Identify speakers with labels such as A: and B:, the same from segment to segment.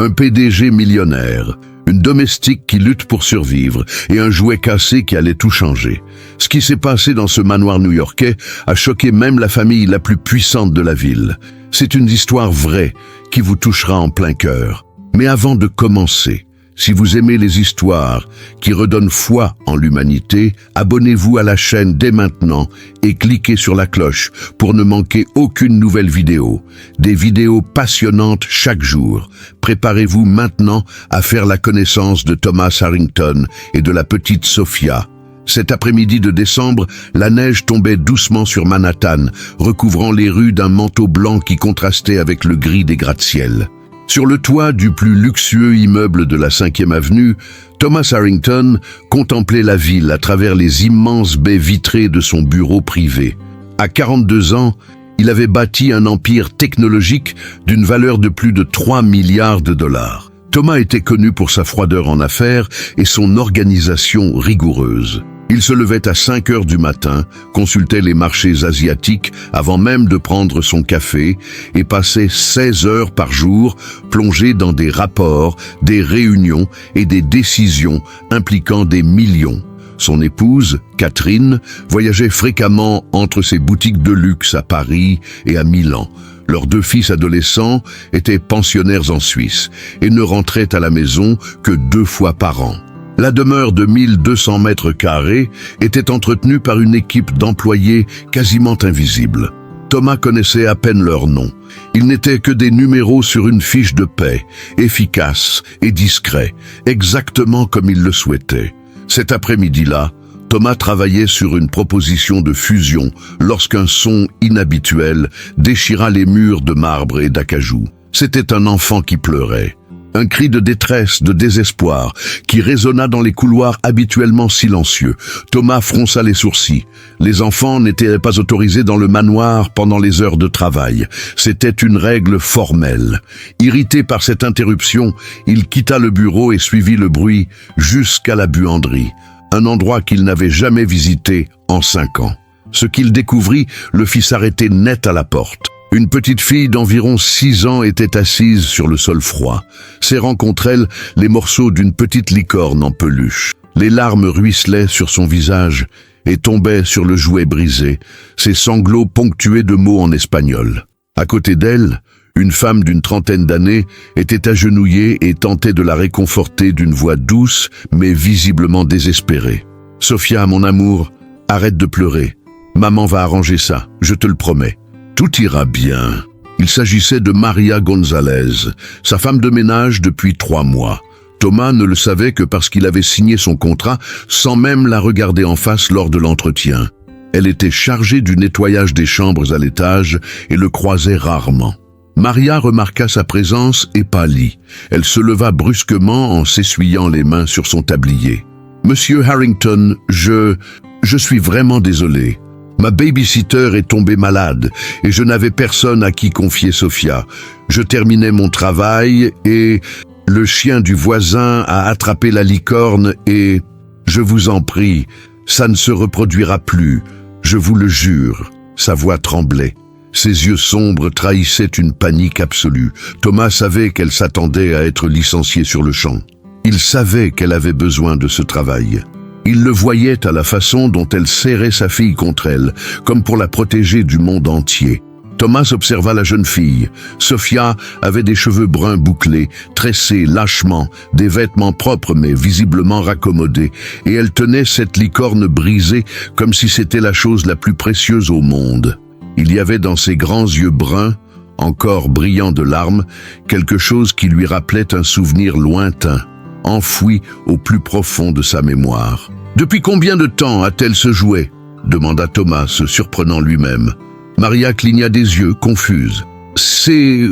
A: Un PDG millionnaire, une domestique qui lutte pour survivre et un jouet cassé qui allait tout changer. Ce qui s'est passé dans ce manoir new-yorkais a choqué même la famille la plus puissante de la ville. C'est une histoire vraie qui vous touchera en plein cœur. Mais avant de commencer, si vous aimez les histoires qui redonnent foi en l'humanité, abonnez-vous à la chaîne dès maintenant et cliquez sur la cloche pour ne manquer aucune nouvelle vidéo. Des vidéos passionnantes chaque jour. Préparez-vous maintenant à faire la connaissance de Thomas Harrington et de la petite Sophia. Cet après-midi de décembre, la neige tombait doucement sur Manhattan, recouvrant les rues d'un manteau blanc qui contrastait avec le gris des gratte-ciel. Sur le toit du plus luxueux immeuble de la 5e avenue, Thomas Harrington contemplait la ville à travers les immenses baies vitrées de son bureau privé. À 42 ans, il avait bâti un empire technologique d'une valeur de plus de 3 milliards de dollars. Thomas était connu pour sa froideur en affaires et son organisation rigoureuse. Il se levait à 5 heures du matin, consultait les marchés asiatiques avant même de prendre son café et passait 16 heures par jour plongé dans des rapports, des réunions et des décisions impliquant des millions. Son épouse, Catherine, voyageait fréquemment entre ses boutiques de luxe à Paris et à Milan. Leurs 2 fils adolescents étaient pensionnaires en Suisse et ne rentraient à la maison que 2 fois par an. La demeure de 1200 mètres carrés était entretenue par une équipe d'employés quasiment invisibles. Thomas connaissait à peine leurs noms. Ils n'étaient que des numéros sur une fiche de paie, efficaces et discrets, exactement comme il le souhaitait. Cet après-midi-là, Thomas travaillait sur une proposition de fusion lorsqu'un son inhabituel déchira les murs de marbre et d'acajou. C'était un enfant qui pleurait. Un cri de détresse, de désespoir, qui résonna dans les couloirs habituellement silencieux. Thomas fronça les sourcils. Les enfants n'étaient pas autorisés dans le manoir pendant les heures de travail. C'était une règle formelle. Irrité par cette interruption, il quitta le bureau et suivit le bruit jusqu'à la buanderie, un endroit qu'il n'avait jamais visité en 5 ans. Ce qu'il découvrit le fit s'arrêter net à la porte. Une petite fille d'environ 6 ans était assise sur le sol froid, serrant contre elle les morceaux d'une petite licorne en peluche. Les larmes ruisselaient sur son visage et tombaient sur le jouet brisé, ses sanglots ponctués de mots en espagnol. À côté d'elle, une femme d'une 30aine d'années était agenouillée et tentait de la réconforter d'une voix douce mais visiblement désespérée. « Sophia, mon amour, arrête de pleurer. Maman va arranger ça, je te le promets. Tout ira bien. » Il s'agissait de Maria González, sa femme de ménage depuis 3 mois. Thomas ne le savait que parce qu'il avait signé son contrat sans même la regarder en face lors de l'entretien. Elle était chargée du nettoyage des chambres à l'étage et le croisait rarement. Maria remarqua sa présence et pâlit. Elle se leva brusquement en s'essuyant les mains sur son tablier. « Monsieur Harrington, je suis vraiment désolé. Ma babysitter est tombée malade et je n'avais personne à qui confier Sophia. Je terminais mon travail et le chien du voisin a attrapé la licorne et, je vous en prie, ça ne se reproduira plus, je vous le jure. » Sa voix tremblait. Ses yeux sombres trahissaient une panique absolue. Thomas savait qu'elle s'attendait à être licenciée sur le champ. Il savait qu'elle avait besoin de ce travail. Il le voyait à la façon dont elle serrait sa fille contre elle, comme pour la protéger du monde entier. Thomas observa la jeune fille. Sophia avait des cheveux bruns bouclés, tressés lâchement, des vêtements propres mais visiblement raccommodés, et elle tenait cette licorne brisée comme si c'était la chose la plus précieuse au monde. Il y avait dans ses grands yeux bruns, encore brillants de larmes, quelque chose qui lui rappelait un souvenir lointain, enfoui au plus profond de sa mémoire. « Depuis combien de temps a-t-elle ce jouet ?» demanda Thomas, se surprenant lui-même. Maria cligna des yeux, confuse. « C'est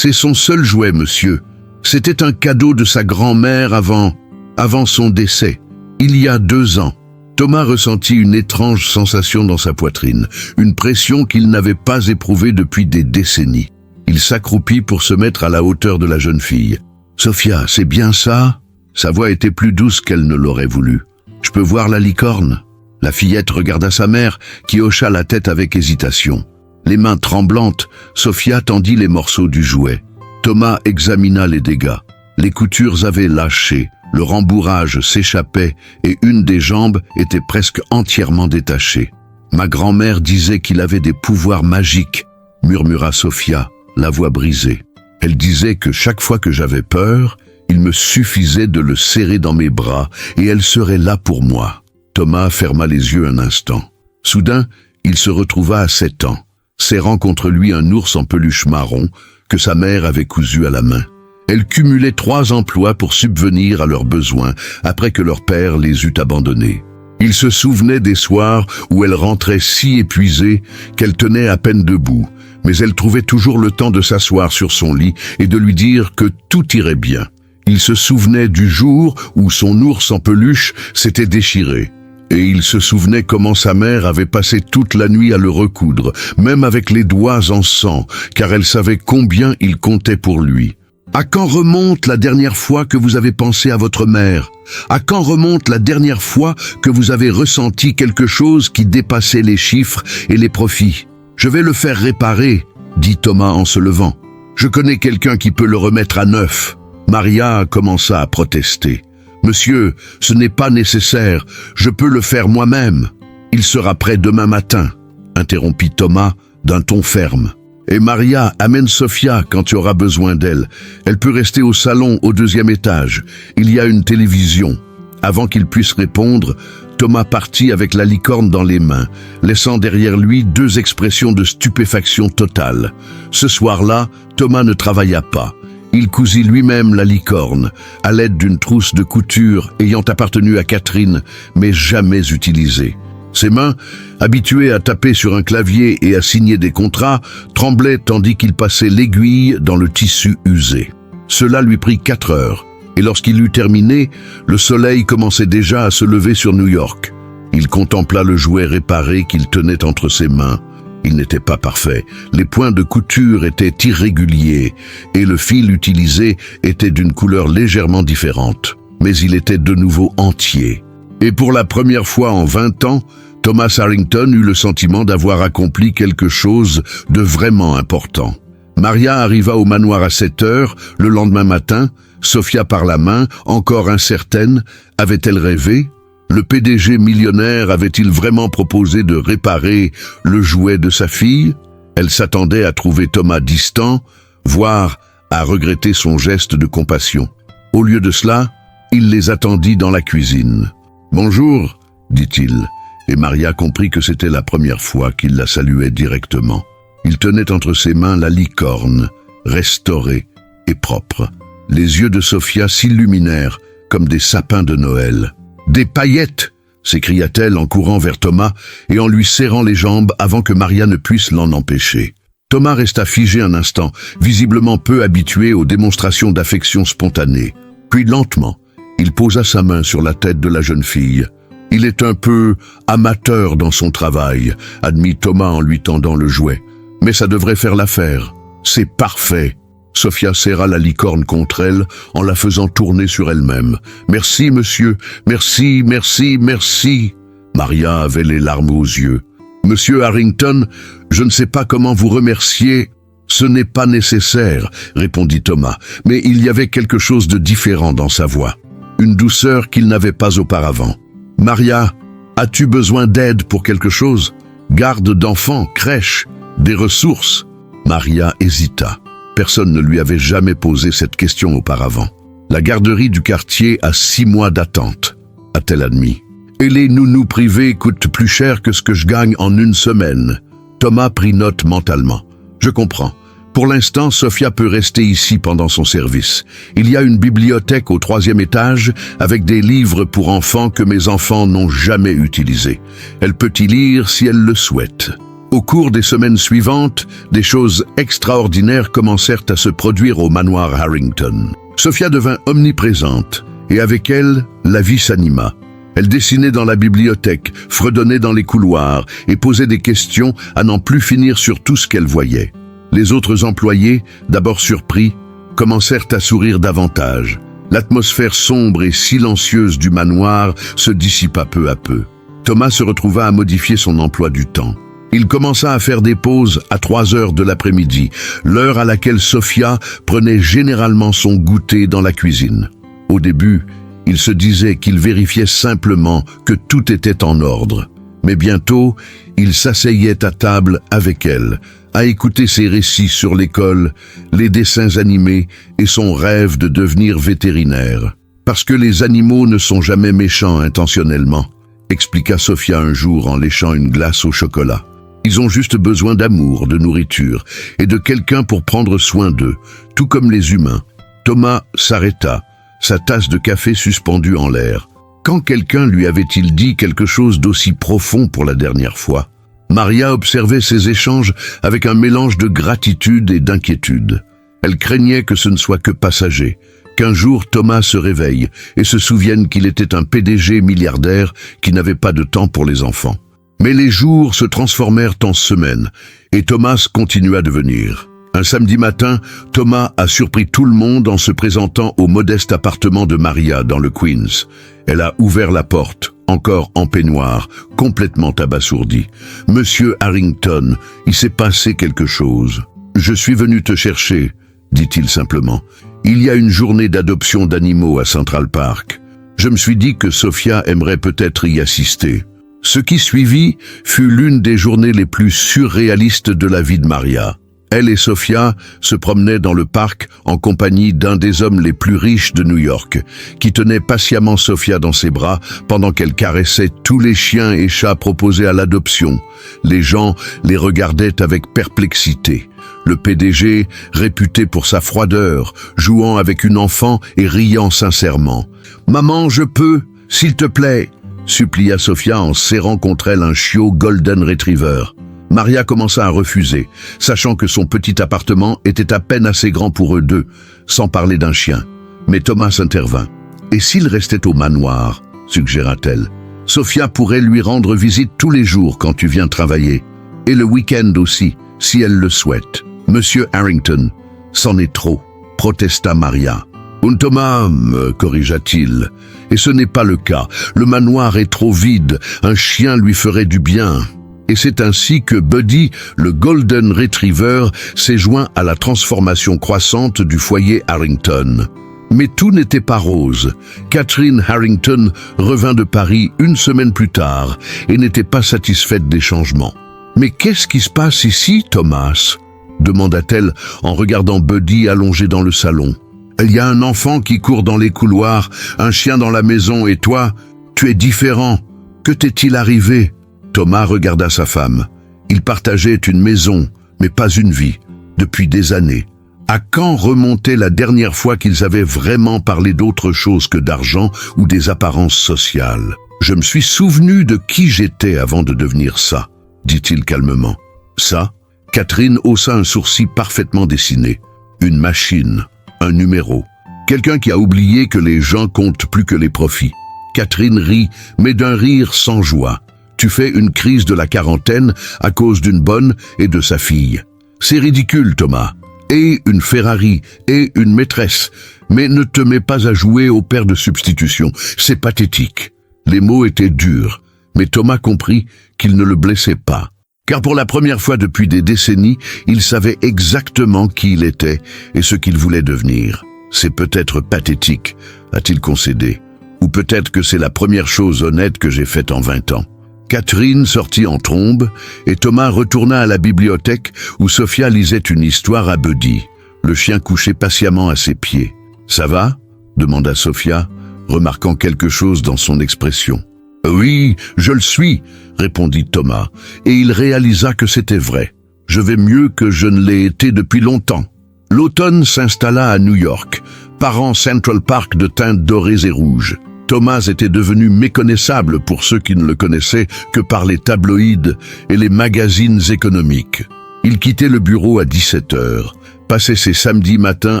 A: son seul jouet, monsieur. C'était un cadeau de sa grand-mère avant son décès, il y a 2 ans. » Thomas ressentit une étrange sensation dans sa poitrine, une pression qu'il n'avait pas éprouvée depuis des décennies. Il s'accroupit pour se mettre à la hauteur de la jeune fille. « Sophia, c'est bien ça ?» Sa voix était plus douce qu'elle ne l'aurait voulu. « Je peux voir la licorne ?» La fillette regarda sa mère, qui hocha la tête avec hésitation. Les mains tremblantes, Sophia tendit les morceaux du jouet. Thomas examina les dégâts. Les coutures avaient lâché, le rembourrage s'échappait et une des jambes était presque entièrement détachée. Ma grand-mère disait qu'il avait des pouvoirs magiques, murmura Sophia, la voix brisée. Elle disait que chaque fois que j'avais peur, il me suffisait de le serrer dans mes bras et elle serait là pour moi. Thomas ferma les yeux un instant. Soudain, il se retrouva à 7 ans, serrant contre lui un ours en peluche marron que sa mère avait cousu à la main. Elle cumulait 3 emplois pour subvenir à leurs besoins après que leur père les eut abandonnés. Il se souvenait des soirs où elle rentrait si épuisée qu'elle tenait à peine debout, mais elle trouvait toujours le temps de s'asseoir sur son lit et de lui dire que tout irait bien. Il se souvenait du jour où son ours en peluche s'était déchiré. Et il se souvenait comment sa mère avait passé toute la nuit à le recoudre, même avec les doigts en sang, car elle savait combien il comptait pour lui. À quand remonte la dernière fois que vous avez pensé à votre mère? À quand remonte la dernière fois que vous avez ressenti quelque chose qui dépassait les chiffres et les profits? Je vais le faire réparer, dit Thomas en se levant. Je connais quelqu'un qui peut le remettre à neuf. Maria commença à protester. Monsieur, ce n'est pas nécessaire, je peux le faire moi-même. Il sera prêt demain matin, interrompit Thomas d'un ton ferme. Et Maria, amène Sophia quand tu auras besoin d'elle. Elle peut rester au salon au 2e étage. Il y a une télévision. Avant qu'il puisse répondre, Thomas partit avec la licorne dans les mains, laissant derrière lui 2 expressions de stupéfaction totale. Ce soir-là, Thomas ne travailla pas. Il cousit lui-même la licorne, à l'aide d'une trousse de couture ayant appartenu à Catherine, mais jamais utilisée. Ses mains, habituées à taper sur un clavier et à signer des contrats, tremblaient tandis qu'il passait l'aiguille dans le tissu usé. Cela lui prit 4 heures, et lorsqu'il eut terminé, le soleil commençait déjà à se lever sur New York. Il contempla le jouet réparé qu'il tenait entre ses mains. Il n'était pas parfait, les points de couture étaient irréguliers et le fil utilisé était d'une couleur légèrement différente. Mais il était de nouveau entier. Et pour la première fois en 20 ans, Thomas Harrington eut le sentiment d'avoir accompli quelque chose de vraiment important. Maria arriva au manoir à 7 heures, le lendemain matin, Sophia par la main, encore incertaine, avait-elle rêvé? Le PDG millionnaire avait-il vraiment proposé de réparer le jouet de sa fille? Elle s'attendait à trouver Thomas distant, voire à regretter son geste de compassion. Au lieu de cela, il les attendit dans la cuisine. « Bonjour », dit-il, et Maria comprit que c'était la première fois qu'il la saluait directement. Il tenait entre ses mains la licorne, restaurée et propre. Les yeux de Sophia s'illuminèrent comme des sapins de Noël. « Des paillettes !» s'écria-t-elle en courant vers Thomas et en lui serrant les jambes avant que Maria ne puisse l'en empêcher. Thomas resta figé un instant, visiblement peu habitué aux démonstrations d'affection spontanée. Puis lentement, il posa sa main sur la tête de la jeune fille. « Il est un peu amateur dans son travail », admit Thomas en lui tendant le jouet. « Mais ça devrait faire l'affaire. C'est parfait !» Sophia serra la licorne contre elle en la faisant tourner sur elle-même. « Merci, monsieur. Merci, merci, merci. » Maria avait les larmes aux yeux. « Monsieur Harrington, je ne sais pas comment vous remercier. »« Ce n'est pas nécessaire, » répondit Thomas, mais il y avait quelque chose de différent dans sa voix. Une douceur qu'il n'avait pas auparavant. « Maria, as-tu besoin d'aide pour quelque chose? Garde d'enfants, crèche, des ressources ?» Maria hésita. Personne ne lui avait jamais posé cette question auparavant. La garderie du quartier a 6 mois d'attente, a-t-elle admis. Et les nounous privés coûtent plus cher que ce que je gagne en 1 semaine. Thomas prit note mentalement. Je comprends. Pour l'instant, Sophia peut rester ici pendant son service. Il y a une bibliothèque au 3e étage avec des livres pour enfants que mes enfants n'ont jamais utilisés. Elle peut y lire si elle le souhaite. Au cours des semaines suivantes, des choses extraordinaires commencèrent à se produire au manoir Harrington. Sophia devint omniprésente, et avec elle, la vie s'anima. Elle dessinait dans la bibliothèque, fredonnait dans les couloirs, et posait des questions à n'en plus finir sur tout ce qu'elle voyait. Les autres employés, d'abord surpris, commencèrent à sourire davantage. L'atmosphère sombre et silencieuse du manoir se dissipa peu à peu. Thomas se retrouva à modifier son emploi du temps. Il commença à faire des pauses à 3 heures de l'après-midi, l'heure à laquelle Sofia prenait généralement son goûter dans la cuisine. Au début, il se disait qu'il vérifiait simplement que tout était en ordre. Mais bientôt, il s'asseyait à table avec elle, à écouter ses récits sur l'école, les dessins animés et son rêve de devenir vétérinaire. Parce que les animaux ne sont jamais méchants intentionnellement, expliqua Sofia un jour en léchant une glace au chocolat. Ils ont juste besoin d'amour, de nourriture et de quelqu'un pour prendre soin d'eux, tout comme les humains. Thomas s'arrêta, sa tasse de café suspendue en l'air. Quand quelqu'un lui avait-il dit quelque chose d'aussi profond pour la dernière fois? Maria observait ces échanges avec un mélange de gratitude et d'inquiétude. Elle craignait que ce ne soit que passager, qu'un jour Thomas se réveille et se souvienne qu'il était un PDG milliardaire qui n'avait pas de temps pour les enfants. Mais les jours se transformèrent en semaines, et Thomas continua de venir. Un samedi matin, Thomas a surpris tout le monde en se présentant au modeste appartement de Maria dans le Queens. Elle a ouvert la porte, encore en peignoir, complètement abasourdie. « Monsieur Harrington, il s'est passé quelque chose. Je suis venu te chercher, dit-il simplement. Il y a une journée d'adoption d'animaux à Central Park. Je me suis dit que Sofia aimerait peut-être y assister. » Ce qui suivit fut l'une des journées les plus surréalistes de la vie de Maria. Elle et Sofia se promenaient dans le parc en compagnie d'un des hommes les plus riches de New York, qui tenait patiemment Sofia dans ses bras pendant qu'elle caressait tous les chiens et chats proposés à l'adoption. Les gens les regardaient avec perplexité. Le PDG, réputé pour sa froideur, jouant avec une enfant et riant sincèrement. « Maman, je peux, s'il te plaît !» supplia Sofia en serrant contre elle un chiot Golden Retriever. Maria commença à refuser, sachant que son petit appartement était à peine assez grand pour eux deux, sans parler d'un chien. Mais Thomas intervint. « Et s'il restait au manoir ?» suggéra-t-elle. « Sofia pourrait lui rendre visite tous les jours quand tu viens travailler. Et le week-end aussi, si elle le souhaite. »« Monsieur Harrington, c'en est trop, » protesta Maria. « Thomas, corrigea-t-il. Et ce n'est pas le cas. Le manoir est trop vide. Un chien lui ferait du bien. » Et c'est ainsi que Buddy, le Golden Retriever, s'est joint à la transformation croissante du foyer Harrington. Mais tout n'était pas rose. Catherine Harrington revint de Paris une semaine plus tard et n'était pas satisfaite des changements. « Mais qu'est-ce qui se passe ici, Thomas ?» demanda-t-elle en regardant Buddy allongé dans le salon. « Il y a un enfant qui court dans les couloirs, un chien dans la maison et toi, tu es différent. Que t'est-il arrivé ?» Thomas regarda sa femme. Ils partageaient une maison, mais pas une vie, depuis des années. À quand remontait la dernière fois qu'ils avaient vraiment parlé d'autre chose que d'argent ou des apparences sociales? « Je me suis souvenu de qui j'étais avant de devenir ça, » dit-il calmement. « Ça ?» Catherine haussa un sourcil parfaitement dessiné. Une machine, un numéro. Quelqu'un qui a oublié que les gens comptent plus que les profits. Catherine rit, mais d'un rire sans joie. Tu fais une crise de la quarantaine à cause d'une bonne et de sa fille. C'est ridicule, Thomas. Et une Ferrari, et une maîtresse. Mais ne te mets pas à jouer au père de substitution. C'est pathétique. Les mots étaient durs, mais Thomas comprit qu'ils ne le blessaient pas. Car pour la première fois depuis des décennies, il savait exactement qui il était et ce qu'il voulait devenir. C'est peut-être pathétique, a-t-il concédé. Ou peut-être que c'est la première chose honnête que j'ai faite en 20 ans. Catherine sortit en trombe et Thomas retourna à la bibliothèque où Sofia lisait une histoire à Buddy. Le chien couchait patiemment à ses pieds. « Ça va ?» demanda Sofia, remarquant quelque chose dans son expression. « Oui, je le suis !» répondit Thomas, et il réalisa que c'était vrai. « Je vais mieux que je ne l'ai été depuis longtemps. » L'automne s'installa à New York, parant Central Park de teintes dorées et rouges. Thomas était devenu méconnaissable pour ceux qui ne le connaissaient que par les tabloïds et les magazines économiques. Il quittait le bureau à 17 heures, passait ses samedis matins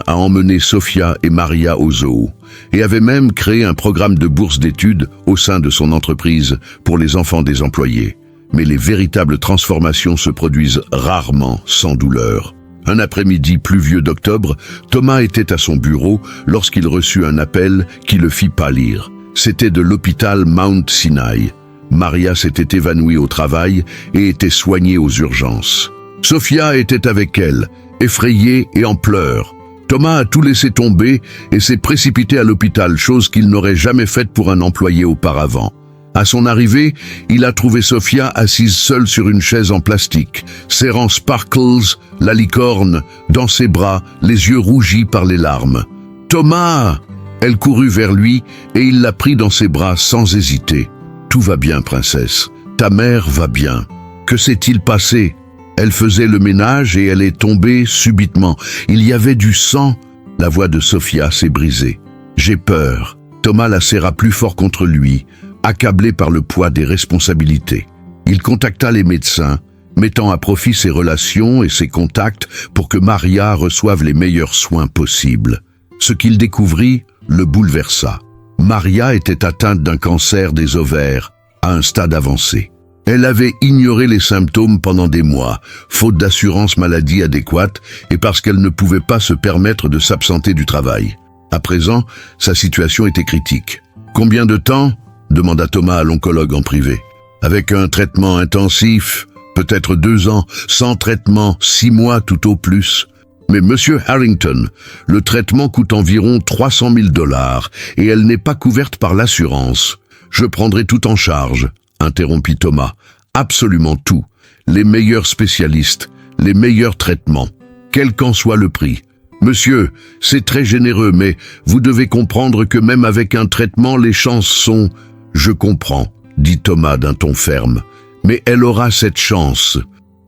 A: à emmener Sofia et Maria au zoo, et avait même créé un programme de bourse d'études au sein de son entreprise pour les enfants des employés. Mais les véritables transformations se produisent rarement sans douleur. Un après-midi pluvieux d'octobre, Thomas était à son bureau lorsqu'il reçut un appel qui le fit pâlir. C'était de l'hôpital Mount Sinai. Maria s'était évanouie au travail et était soignée aux urgences. Sofia était avec elle, effrayée et en pleurs. Thomas a tout laissé tomber et s'est précipité à l'hôpital, chose qu'il n'aurait jamais faite pour un employé auparavant. À son arrivée, il a trouvé Sofia assise seule sur une chaise en plastique, serrant Sparkles, la licorne, dans ses bras, les yeux rougis par les larmes. « Thomas !» Elle courut vers lui et il la prit dans ses bras sans hésiter. « Tout va bien, princesse. Ta mère va bien. Que s'est-il passé ?» Elle faisait le ménage et elle est tombée subitement. Il y avait du sang. La voix de Sofia s'est brisée. « J'ai peur. » Thomas la serra plus fort contre lui, accablé par le poids des responsabilités. Il contacta les médecins, mettant à profit ses relations et ses contacts pour que Maria reçoive les meilleurs soins possibles. Ce qu'il découvrit le bouleversa. Maria était atteinte d'un cancer des ovaires, à un stade avancé. Elle avait ignoré les symptômes pendant des mois, faute d'assurance maladie adéquate et parce qu'elle ne pouvait pas se permettre de s'absenter du travail. À présent, sa situation était critique. « Combien de temps ?» demanda Thomas à l'oncologue en privé. « Avec un traitement intensif, peut-être 2 ans, sans traitement, 6 mois tout au plus. » « Mais Monsieur Harrington, le traitement coûte environ 300 000 $ et elle n'est pas couverte par l'assurance. Je prendrai tout en charge, » interrompit Thomas. « Absolument tout. Les meilleurs spécialistes, les meilleurs traitements, quel qu'en soit le prix. Monsieur, c'est très généreux, mais vous devez comprendre que même avec un traitement, les chances sont... » « Je comprends, » dit Thomas d'un ton ferme. « Mais elle aura cette chance.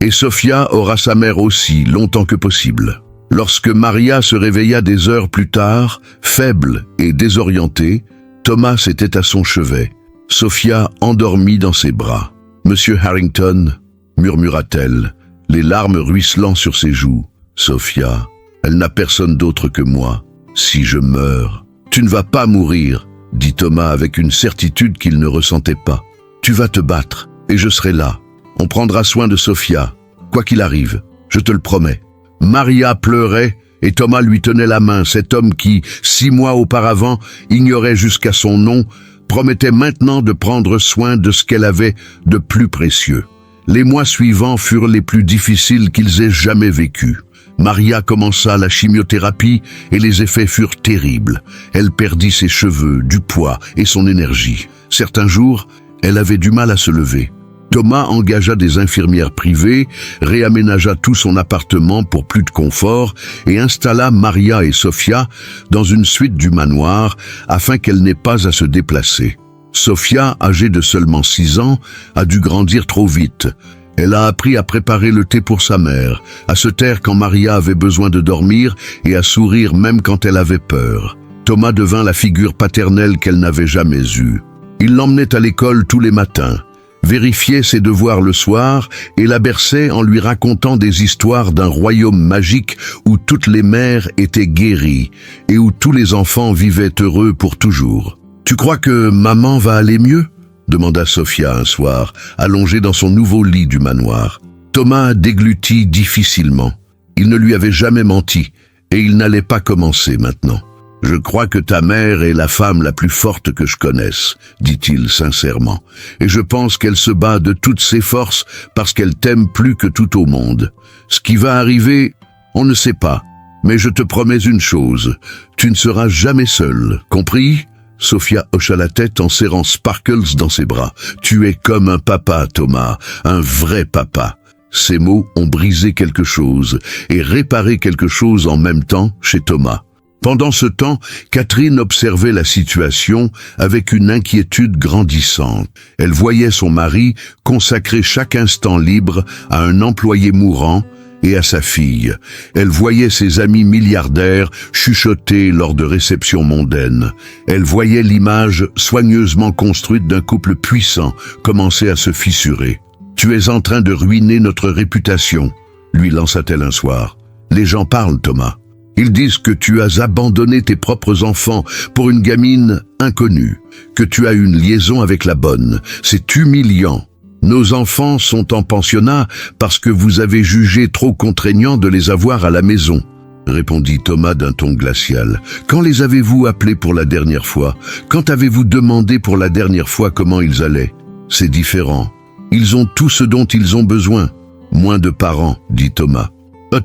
A: Et Sofia aura sa mère aussi, longtemps que possible. » Lorsque Maria se réveilla des heures plus tard, faible et désorientée, Thomas était à son chevet, Sofia endormie dans ses bras. « Monsieur Harrington, » murmura-t-elle, les larmes ruisselant sur ses joues. « Sofia, elle n'a personne d'autre que moi. Si je meurs... »« Tu ne vas pas mourir, » dit Thomas avec une certitude qu'il ne ressentait pas. « Tu vas te battre, et je serai là. On prendra soin de Sofia, quoi qu'il arrive, je te le promets. » Maria pleurait et Thomas lui tenait la main. Cet homme qui, 6 mois auparavant, ignorait jusqu'à son nom, promettait maintenant de prendre soin de ce qu'elle avait de plus précieux. Les mois suivants furent les plus difficiles qu'ils aient jamais vécus. Maria commença la chimiothérapie et les effets furent terribles. Elle perdit ses cheveux, du poids et son énergie. Certains jours, elle avait du mal à se lever. Thomas engagea des infirmières privées, réaménagea tout son appartement pour plus de confort et installa Maria et Sofia dans une suite du manoir afin qu'elle n'ait pas à se déplacer. Sofia, âgée de seulement 6 ans, a dû grandir trop vite. Elle a appris à préparer le thé pour sa mère, à se taire quand Maria avait besoin de dormir et à sourire même quand elle avait peur. Thomas devint la figure paternelle qu'elle n'avait jamais eue. Il l'emmenait à l'école tous les matins, vérifiait ses devoirs le soir et la berçait en lui racontant des histoires d'un royaume magique où toutes les mères étaient guéries et où tous les enfants vivaient heureux pour toujours. « Tu crois que maman va aller mieux ?» demanda Sofia un soir, allongée dans son nouveau lit du manoir. Thomas déglutit difficilement. Il ne lui avait jamais menti et il n'allait pas commencer maintenant. « Je crois que ta mère est la femme la plus forte que je connaisse, » dit-il sincèrement, « et je pense qu'elle se bat de toutes ses forces parce qu'elle t'aime plus que tout au monde. Ce qui va arriver, on ne sait pas, mais je te promets une chose, tu ne seras jamais seul, compris ?» Sofia hocha la tête en serrant Sparkles dans ses bras. « Tu es comme un papa, Thomas, un vrai papa. » Ces mots ont brisé quelque chose et réparé quelque chose en même temps chez Thomas. Pendant ce temps, Catherine observait la situation avec une inquiétude grandissante. Elle voyait son mari consacrer chaque instant libre à un employé mourant et à sa fille. Elle voyait ses amis milliardaires chuchoter lors de réceptions mondaines. Elle voyait l'image soigneusement construite d'un couple puissant commencer à se fissurer. « Tu es en train de ruiner notre réputation », lui lança-t-elle un soir. « Les gens parlent, Thomas. Ils disent que tu as abandonné tes propres enfants pour une gamine inconnue, que tu as une liaison avec la bonne. C'est humiliant. Nos enfants sont en pensionnat parce que vous avez jugé trop contraignant de les avoir à la maison, » répondit Thomas d'un ton glacial. « Quand les avez-vous appelés pour la dernière fois? Quand avez-vous demandé pour la dernière fois comment ils allaient? c'est différent. Ils ont tout ce dont ils ont besoin. Moins de parents, dit Thomas.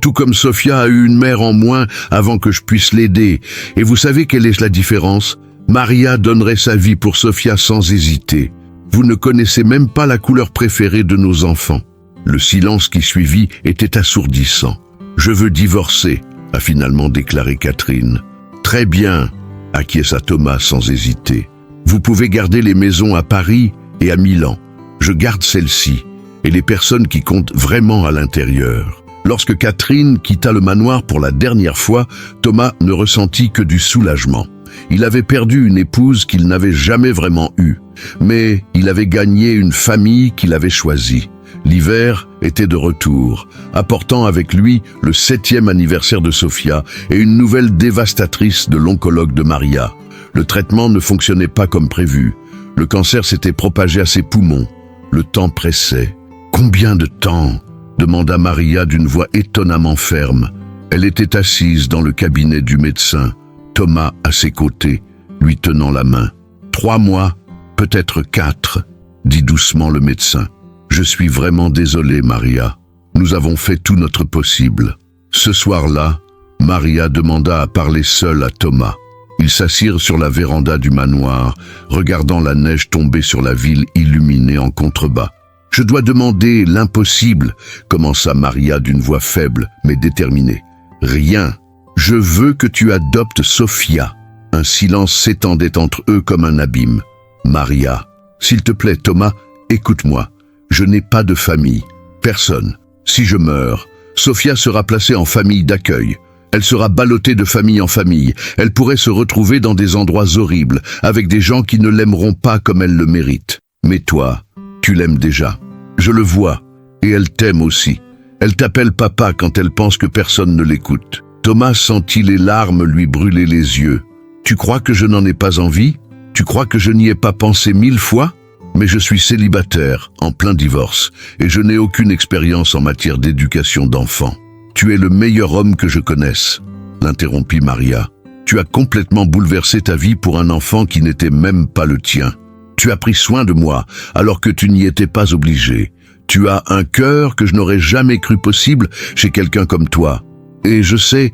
A: Tout comme Sophia a eu une mère en moins avant que je puisse l'aider. Et vous savez quelle est la différence? Maria donnerait sa vie pour Sophia sans hésiter. Vous ne connaissez même pas la couleur préférée de nos enfants. Le silence qui suivit était assourdissant. Je veux divorcer, a finalement déclaré Catherine. Très bien, acquiesça Thomas sans hésiter. Vous pouvez garder les maisons à Paris et à Milan. Je garde celle-ci et les personnes qui comptent vraiment à l'intérieur. Lorsque Catherine quitta le manoir pour la dernière fois, Thomas ne ressentit que du soulagement. Il avait perdu une épouse qu'il n'avait jamais vraiment eue, mais il avait gagné une famille qu'il avait choisie. L'hiver était de retour, apportant avec lui le 7e anniversaire de Sophia et une nouvelle dévastatrice de l'oncologue de Maria. Le traitement ne fonctionnait pas comme prévu. Le cancer s'était propagé à ses poumons. Le temps pressait. « Combien de temps ?» demanda Maria d'une voix étonnamment ferme. Elle était assise dans le cabinet du médecin, Thomas à ses côtés, lui tenant la main. « 3 mois, peut-être 4, dit doucement le médecin. « Je suis vraiment désolé, Maria. Nous avons fait tout notre possible. » Ce soir-là, Maria demanda à parler seule à Thomas. Ils s'assirent sur la véranda du manoir, regardant la neige tomber sur la ville illuminée en contrebas. « Je dois demander l'impossible, » commença Maria d'une voix faible mais déterminée. « Rien. Je veux que tu adoptes Sophia. » Un silence s'étendait entre eux comme un abîme. « Maria, s'il te plaît, Thomas, écoute-moi. Je n'ai pas de famille. Personne. Si je meurs, Sophia sera placée en famille d'accueil. Elle sera ballottée de famille en famille. Elle pourrait se retrouver dans des endroits horribles, avec des gens qui ne l'aimeront pas comme elle le mérite. Mais toi, tu l'aimes déjà. Je le vois. Et elle t'aime aussi. Elle t'appelle papa quand elle pense que personne ne l'écoute. » Thomas sentit les larmes lui brûler les yeux. « Tu crois que je n'en ai pas envie? Tu crois que je n'y ai pas pensé 1000 fois? Mais je suis célibataire, en plein divorce, et je n'ai aucune expérience en matière d'éducation d'enfants. Tu es le meilleur homme que je connaisse, » l'interrompit Maria. « Tu as complètement bouleversé ta vie pour un enfant qui n'était même pas le tien. Tu as pris soin de moi, alors que tu n'y étais pas obligé. Tu as un cœur que je n'aurais jamais cru possible chez quelqu'un comme toi. Et je sais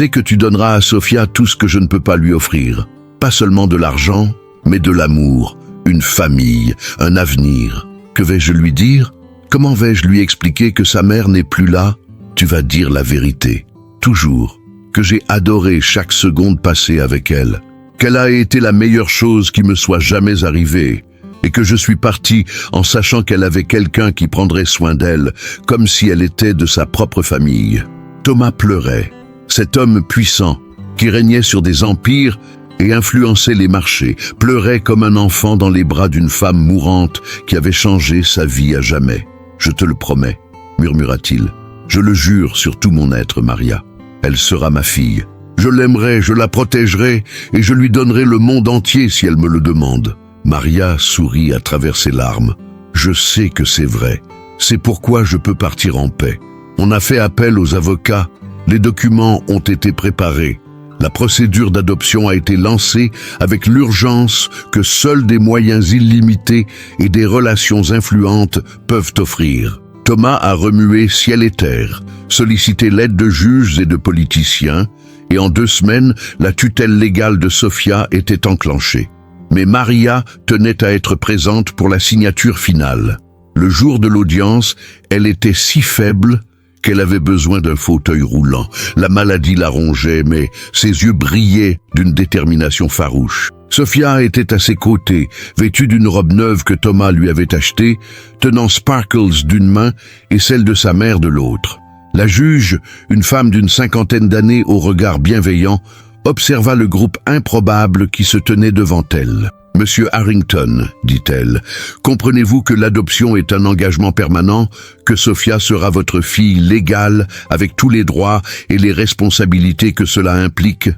A: que tu donneras à Sophia tout ce que je ne peux pas lui offrir. Pas seulement de l'argent, mais de l'amour. Une famille, un avenir. Que vais-je lui dire? Comment vais-je lui expliquer que sa mère n'est plus là? Tu vas dire la vérité, toujours, que j'ai adoré chaque seconde passée avec elle, qu'elle a été la meilleure chose qui me soit jamais arrivée, et que je suis parti en sachant qu'elle avait quelqu'un qui prendrait soin d'elle, comme si elle était de sa propre famille. » Thomas pleurait. Cet homme puissant, qui régnait sur des empires et influençait les marchés, pleurait comme un enfant dans les bras d'une femme mourante qui avait changé sa vie à jamais. « Je te le promets, » murmura-t-il. « Je le jure sur tout mon être, Maria. Elle sera ma fille. Je l'aimerai, je la protégerai et je lui donnerai le monde entier si elle me le demande. » Maria sourit à travers ses larmes. « Je sais que c'est vrai. C'est pourquoi je peux partir en paix. On a fait appel aux avocats. Les documents ont été préparés. La procédure d'adoption a été lancée avec l'urgence que seuls des moyens illimités et des relations influentes peuvent offrir. » Thomas a remué ciel et terre, sollicité l'aide de juges et de politiciens, et en 2 semaines, la tutelle légale de Sophia était enclenchée. Mais Maria tenait à être présente pour la signature finale. Le jour de l'audience, elle était si faible qu'elle avait besoin d'un fauteuil roulant. La maladie la rongeait, mais ses yeux brillaient d'une détermination farouche. Sophia était à ses côtés, vêtue d'une robe neuve que Thomas lui avait achetée, tenant Sparkles d'une main et celle de sa mère de l'autre. La juge, une femme d'une 50aine d'années au regard bienveillant, observa le groupe improbable qui se tenait devant elle. « Monsieur Harrington, dit-elle, comprenez-vous que l'adoption est un engagement permanent, que Sophia sera votre fille légale avec tous les droits et les responsabilités que cela implique? »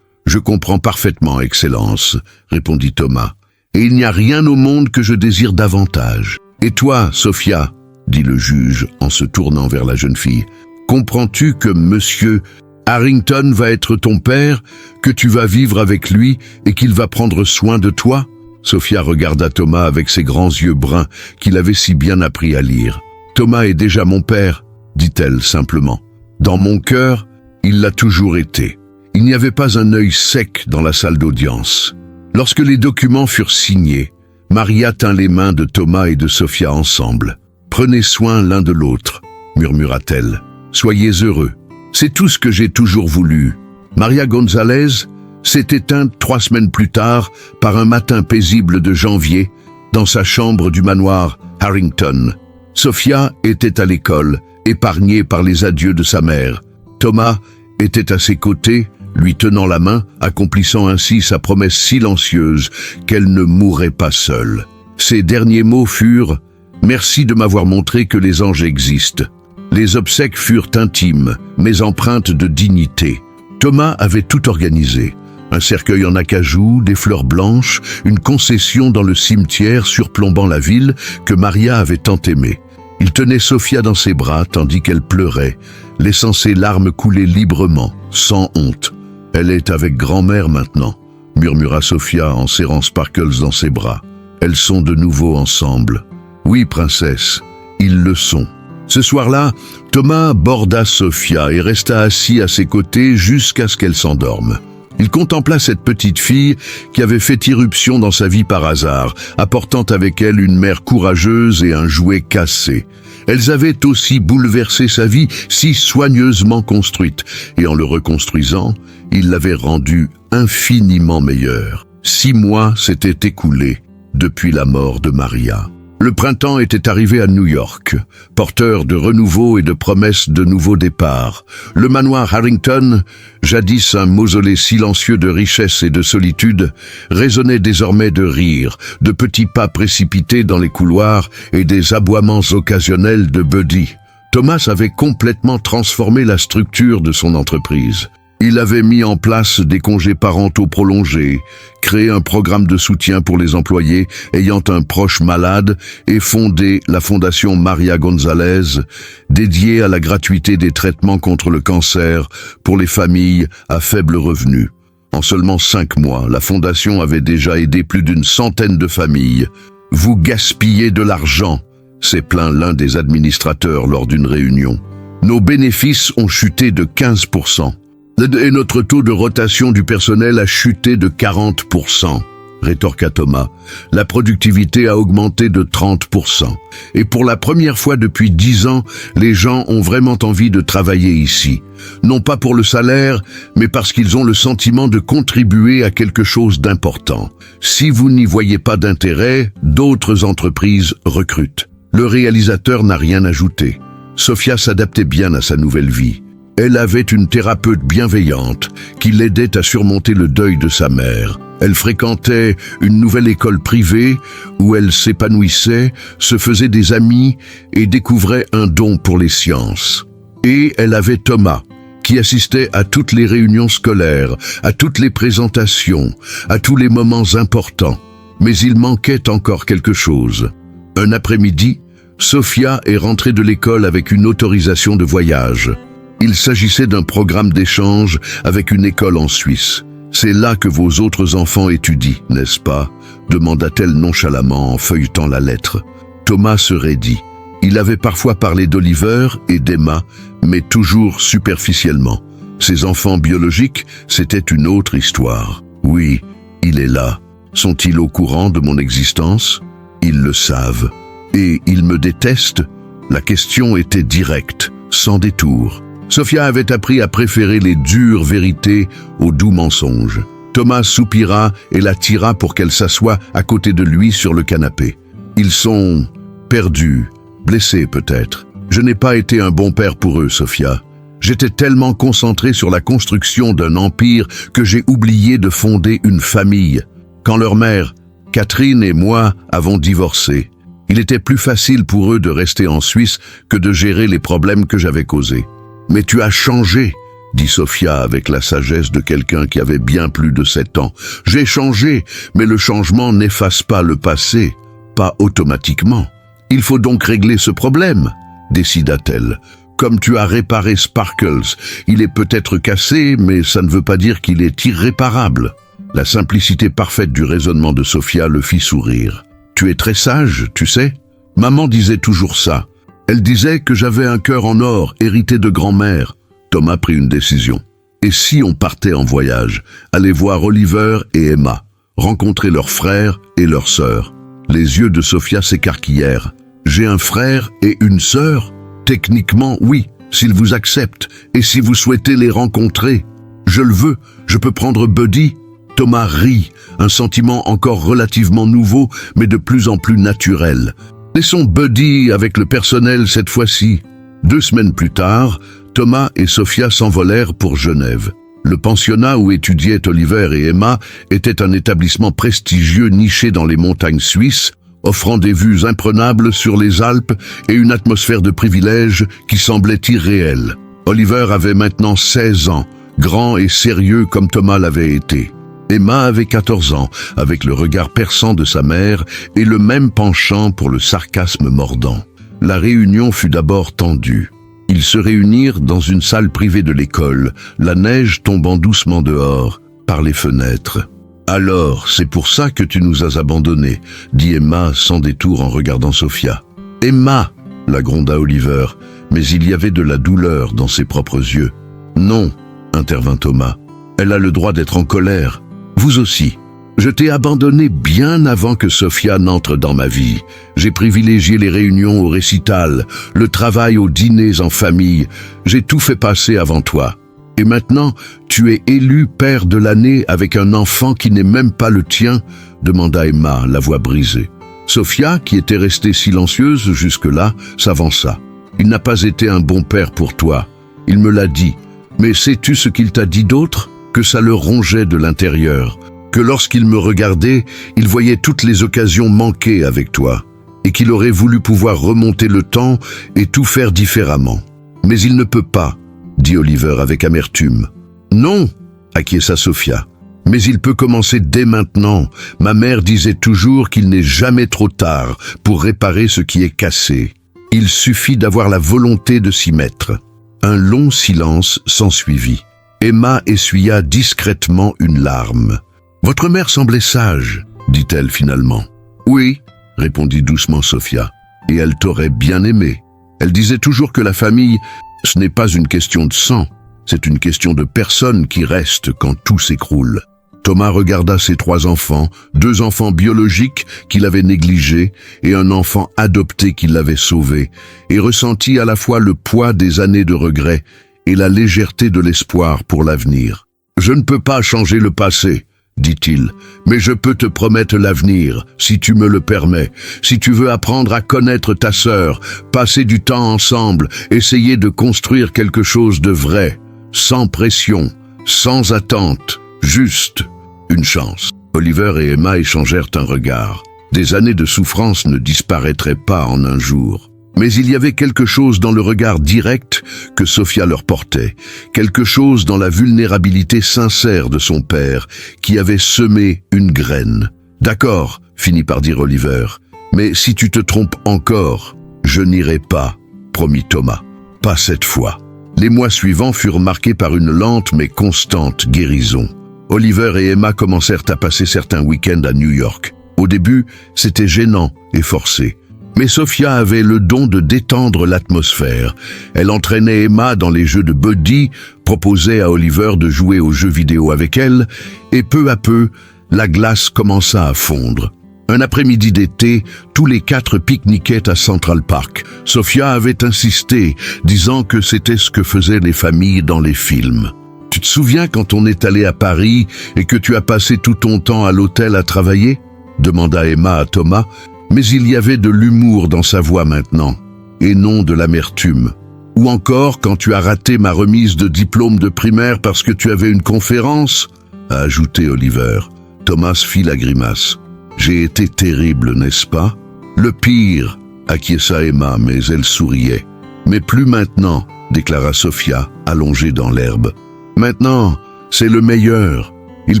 A: « Je comprends parfaitement, Excellence, » répondit Thomas. « Et il n'y a rien au monde que je désire davantage. Et toi, Sophia, dit le juge en se tournant vers la jeune fille, comprends-tu que Monsieur Harrington va être ton père, que tu vas vivre avec lui et qu'il va prendre soin de toi? » Sophia regarda Thomas avec ses grands yeux bruns qu'il avait si bien appris à lire. « Thomas est déjà mon père, dit-elle simplement. Dans mon cœur, il l'a toujours été. » Il n'y avait pas un œil sec dans la salle d'audience. Lorsque les documents furent signés, Maria tint les mains de Thomas et de Sophia ensemble. « Prenez soin l'un de l'autre, murmura-t-elle. Soyez heureux. C'est tout ce que j'ai toujours voulu. » Maria González s'est éteinte 3 semaines plus tard par un matin paisible de janvier dans sa chambre du manoir Harrington. Sophia était à l'école, épargnée par les adieux de sa mère. Thomas était à ses côtés, lui tenant la main, accomplissant ainsi sa promesse silencieuse qu'elle ne mourrait pas seule. Ses derniers mots furent « Merci de m'avoir montré que les anges existent ». Les obsèques furent intimes, mais empreintes de dignité. Thomas avait tout organisé. Un cercueil en acajou, des fleurs blanches, une concession dans le cimetière surplombant la ville que Maria avait tant aimée. Il tenait Sophia dans ses bras tandis qu'elle pleurait, laissant ses larmes couler librement, sans honte. « Elle est avec grand-mère maintenant », murmura Sophia en serrant Sparkles dans ses bras. « Elles sont de nouveau ensemble. »« Oui, princesse, ils le sont. » Ce soir-là, Thomas borda Sophia et resta assis à ses côtés jusqu'à ce qu'elle s'endorme. Il contempla cette petite fille qui avait fait irruption dans sa vie par hasard, apportant avec elle une mère courageuse et un jouet cassé. Elles avaient aussi bouleversé sa vie si soigneusement construite, et en le reconstruisant, il l'avait rendue infiniment meilleure. 6 mois s'étaient écoulés depuis la mort de Maria. Le printemps était arrivé à New York, porteur de renouveau et de promesses de nouveaux départs. Le manoir Harrington, jadis un mausolée silencieux de richesse et de solitude, résonnait désormais de rires, de petits pas précipités dans les couloirs et des aboiements occasionnels de Buddy. Thomas avait complètement transformé la structure de son entreprise. Il avait mis en place des congés parentaux prolongés, créé un programme de soutien pour les employés ayant un proche malade et fondé la fondation Maria González, dédiée à la gratuité des traitements contre le cancer pour les familles à faible revenu. En seulement 5 mois, la fondation avait déjà aidé plus d'1 centaine de familles. « Vous gaspillez de l'argent », s'est plaint l'un des administrateurs lors d'une réunion. « Nos bénéfices ont chuté de 15%. Et notre taux de rotation du personnel a chuté de 40%, rétorqua Thomas. La productivité a augmenté de 30%. Et pour la première fois depuis 10 ans, les gens ont vraiment envie de travailler ici. Non pas pour le salaire, mais parce qu'ils ont le sentiment de contribuer à quelque chose d'important. Si vous n'y voyez pas d'intérêt, d'autres entreprises recrutent. Le réalisateur n'a rien ajouté. Sophia s'adaptait bien à sa nouvelle vie. Elle avait une thérapeute bienveillante qui l'aidait à surmonter le deuil de sa mère. Elle fréquentait une nouvelle école privée où elle s'épanouissait, se faisait des amis et découvrait un don pour les sciences. Et elle avait Thomas, qui assistait à toutes les réunions scolaires, à toutes les présentations, à tous les moments importants. Mais il manquait encore quelque chose. Un après-midi, Sophia est rentrée de l'école avec une autorisation de voyage. Il s'agissait d'un programme d'échange avec une école en Suisse. « C'est là que vos autres enfants étudient, n'est-ce pas ?» demanda-t-elle nonchalamment en feuilletant la lettre. Thomas se raidit. Il avait parfois parlé d'Oliver et d'Emma, mais toujours superficiellement. Ses enfants biologiques, c'était une autre histoire. « Oui, il est là. Sont-ils au courant de mon existence ? Ils le savent. Et ils me détestent ?» La question était directe, sans détour. Sophia avait appris à préférer les dures vérités aux doux mensonges. Thomas soupira et la tira pour qu'elle s'assoie à côté de lui sur le canapé. Ils sont perdus, blessés peut-être. Je n'ai pas été un bon père pour eux, Sophia. J'étais tellement concentré sur la construction d'un empire que j'ai oublié de fonder une famille. Quand leur mère, Catherine et moi avons divorcé, il était plus facile pour eux de rester en Suisse que de gérer les problèmes que j'avais causés. « Mais tu as changé », dit Sophia avec la sagesse de quelqu'un qui avait bien plus de 7 ans. « J'ai changé, mais le changement n'efface pas le passé, pas automatiquement. Il faut donc régler ce problème, décida-t-elle. Comme tu as réparé Sparkles, il est peut-être cassé, mais ça ne veut pas dire qu'il est irréparable. » La simplicité parfaite du raisonnement de Sofia le fit sourire. « Tu es très sage, tu sais. Maman disait toujours ça. Elle disait que j'avais un cœur en or, hérité de grand-mère. » Thomas prit une décision. Et si on partait en voyage, aller voir Oliver et Emma, rencontrer leurs frères et leurs sœurs? Les yeux de Sofia s'écarquillèrent. « J'ai un frère et une sœur? Techniquement, oui, s'ils vous acceptent, et si vous souhaitez les rencontrer. Je le veux, je peux prendre Buddy. » Thomas rit, un sentiment encore relativement nouveau, mais de plus en plus naturel. Laissons Buddy avec le personnel cette fois-ci. 2 semaines plus tard, Thomas et Sofia s'envolèrent pour Genève. Le pensionnat où étudiaient Oliver et Emma était un établissement prestigieux niché dans les montagnes suisses, offrant des vues imprenables sur les Alpes et une atmosphère de privilège qui semblait irréelle. Oliver avait maintenant 16 ans, grand et sérieux comme Thomas l'avait été. Emma avait 14 ans, avec le regard perçant de sa mère et le même penchant pour le sarcasme mordant. La réunion fut d'abord tendue. Ils se réunirent dans une salle privée de l'école, la neige tombant doucement dehors, par les fenêtres. « Alors, c'est pour ça que tu nous as abandonnés » dit Emma sans détour en regardant Sofia. « Emma » la gronda Oliver, mais il y avait de la douleur dans ses propres yeux. « Non » intervint Thomas. « Elle a le droit d'être en colère. Vous aussi. Je t'ai abandonné bien avant que Sofia n'entre dans ma vie. J'ai privilégié les réunions au récital, le travail aux dîners en famille. J'ai tout fait passer avant toi. Et maintenant, tu es élu père de l'année avec un enfant qui n'est même pas le tien ?» demanda Emma, la voix brisée. Sofia, qui était restée silencieuse jusque-là, s'avança. « Il n'a pas été un bon père pour toi. Il me l'a dit. Mais sais-tu ce qu'il t'a dit d'autre ? Que ça le rongeait de l'intérieur. Que lorsqu'il me regardait, il voyait toutes les occasions manquées avec toi. Et qu'il aurait voulu pouvoir remonter le temps et tout faire différemment. Mais il ne peut pas, dit Oliver avec amertume. Non, acquiesça Sofia. Mais il peut commencer dès maintenant. Ma mère disait toujours qu'il n'est jamais trop tard pour réparer ce qui est cassé. Il suffit d'avoir la volonté de s'y mettre. Un long silence s'ensuivit. Emma essuya discrètement une larme. « Votre mère semblait sage, dit-elle finalement. »« Oui, répondit doucement Sofia, et elle t'aurait bien aimé. Elle disait toujours que la famille, ce n'est pas une question de sang, c'est une question de personne qui reste quand tout s'écroule. » Thomas regarda ses 3 enfants, 2 enfants biologiques qu'il avait négligés et un enfant adopté qui l'avait sauvé, et ressentit à la fois le poids des années de regret et la légèreté de l'espoir pour l'avenir. « Je ne peux pas changer le passé, dit-il, mais je peux te promettre l'avenir, si tu me le permets. Si tu veux apprendre à connaître ta sœur, passer du temps ensemble, essayer de construire quelque chose de vrai, sans pression, sans attente, juste une chance. » Oliver et Emma échangèrent un regard. Des années de souffrance ne disparaîtraient pas en un jour. Mais il y avait quelque chose dans le regard direct que Sofia leur portait, quelque chose dans la vulnérabilité sincère de son père qui avait semé une graine. « D'accord, » finit par dire Oliver, « mais si tu te trompes encore, je n'irai pas, » promit Thomas. « Pas cette fois. » Les mois suivants furent marqués par une lente mais constante guérison. Oliver et Emma commencèrent à passer certains week-ends à New York. Au début, c'était gênant et forcé. Mais Sofia avait le don de détendre l'atmosphère. Elle entraînait Emma dans les jeux de Buddy, proposait à Oliver de jouer aux jeux vidéo avec elle, et peu à peu, la glace commença à fondre. Un après-midi d'été, tous les 4 pique-niquaient à Central Park. Sofia avait insisté, disant que c'était ce que faisaient les familles dans les films. « Tu te souviens quand on est allé à Paris et que tu as passé tout ton temps à l'hôtel à travailler ?» demanda Emma à Thomas. Mais il y avait de l'humour dans sa voix maintenant, et non de l'amertume. « Ou encore quand tu as raté ma remise de diplôme de primaire parce que tu avais une conférence ?» a ajouté Oliver. Thomas fit la grimace. « J'ai été terrible, n'est-ce pas ?»« Le pire, » acquiesça Emma, mais elle souriait. « Mais plus maintenant, » déclara Sofia, allongée dans l'herbe. « Maintenant, c'est le meilleur. » Il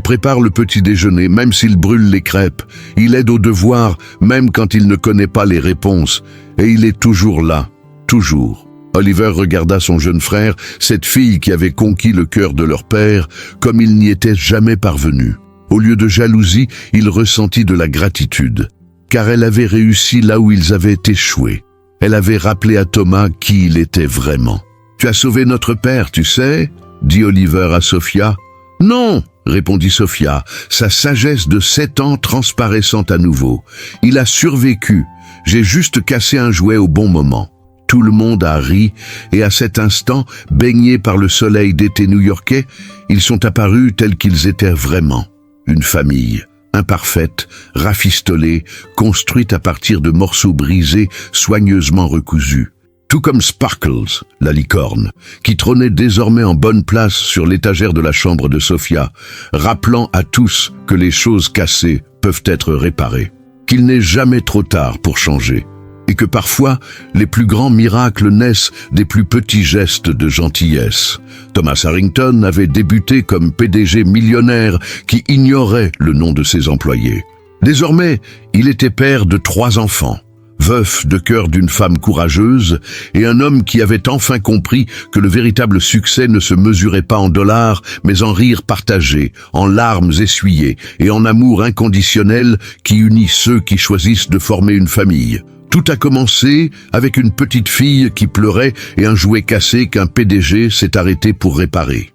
A: prépare le petit déjeuner, même s'il brûle les crêpes. Il aide aux devoirs, même quand il ne connaît pas les réponses. Et il est toujours là, toujours. Oliver regarda son jeune frère, cette fille qui avait conquis le cœur de leur père, comme il n'y était jamais parvenu. Au lieu de jalousie, il ressentit de la gratitude, car elle avait réussi là où ils avaient échoué. Elle avait rappelé à Thomas qui il était vraiment. « Tu as sauvé notre père, tu sais ?» dit Oliver à Sophia. « Non !» répondit Sophia, sa sagesse de 7 ans transparaissant à nouveau. « Il a survécu. J'ai juste cassé un jouet au bon moment. » Tout le monde a ri, et à cet instant, baignés par le soleil d'été new-yorkais, ils sont apparus tels qu'ils étaient vraiment. Une famille, imparfaite, rafistolée, construite à partir de morceaux brisés, soigneusement recousus. Tout comme Sparkles, la licorne, qui trônait désormais en bonne place sur l'étagère de la chambre de Sophia, rappelant à tous que les choses cassées peuvent être réparées, qu'il n'est jamais trop tard pour changer, et que parfois, les plus grands miracles naissent des plus petits gestes de gentillesse. Thomas Harrington avait débuté comme PDG millionnaire qui ignorait le nom de ses employés. Désormais, il était père de 3 enfants. Veuf de cœur d'une femme courageuse et un homme qui avait enfin compris que le véritable succès ne se mesurait pas en dollars, mais en rires partagés, en larmes essuyées et en amour inconditionnel qui unit ceux qui choisissent de former une famille. Tout a commencé avec une petite fille qui pleurait et un jouet cassé qu'un PDG s'est arrêté pour réparer.